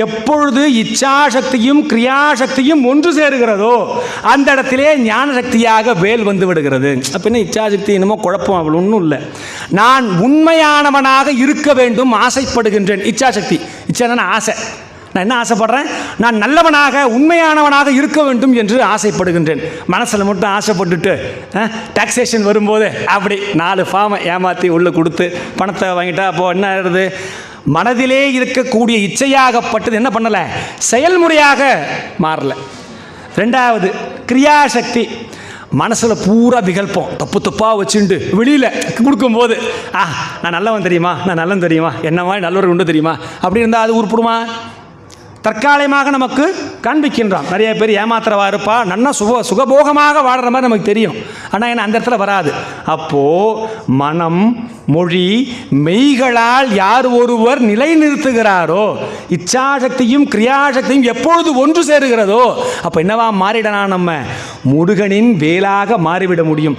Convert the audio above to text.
எப்பொழுது இச்சாசக்தியும் கிரியாசக்தியும் ஒன்று சேருகிறதோ அந்த இடத்திலே ஞான சக்தியாக வேல் வந்து விடுகிறது. அப்படின்னா இச்சாசக்தி என்னமோ குழப்பம், அவள் ஒன்றும் இல்லை. நான் உண்மையானவனாக இருக்க வேண்டும் ஆசைப்படுகின்றேன். இச்சாசக்தி, இச்சான ஆசை. நான் என்ன ஆசைப்படுறேன்? நான் நல்லவனாக உண்மையானவனாக இருக்க வேண்டும் என்று ஆசைப்படுகின்றேன். மனசில் மட்டும் ஆசைப்பட்டுட்டு டாக்ஸேஷன் வரும்போது அப்படி 4 ஃபார்மை ஏமாற்றி உள்ளே கொடுத்து பணத்தை வாங்கிட்டா அப்போது என்ன ஆகுது? மனதிலே இருக்கக்கூடிய இச்சையாகப்பட்டது என்ன பண்ணலை? செயல்முறையாக மாறல. 2வது கிரியாசக்தி. மனசில் பூரா விகல்பம் தப்பு தப்பாக வச்சுட்டு வெளியில் கொடுக்கும்போது நான் நல்லவன் தெரியுமா, நான் நல்லவன் தெரியுமா, என்ன மாதிரி நல்லவர்கள் உண்டு தெரியுமா, அப்படி இருந்தால் அது உருப்படுமா? தற்காலிகமாக நமக்கு காண்பிக்கின்றான். நிறைய பேர் ஏமாத்திரவா இருப்பா, நல்லா சுகபோகமாக வாடுற மாதிரி நமக்கு தெரியும். ஆனால் என்ன அந்த இடத்துல வராது. அப்போது மனம், மொழி, மெய்களால் யார் ஒருவர் நிலைநிறுத்துகிறாரோ, இச்சாசக்தியும் கிரியாசக்தியும் எப்பொழுது ஒன்று சேருகிறதோ அப்போ என்னவா மாறிடலாம்? நம்ம முருகனின் வேலாக மாறிவிட முடியும்.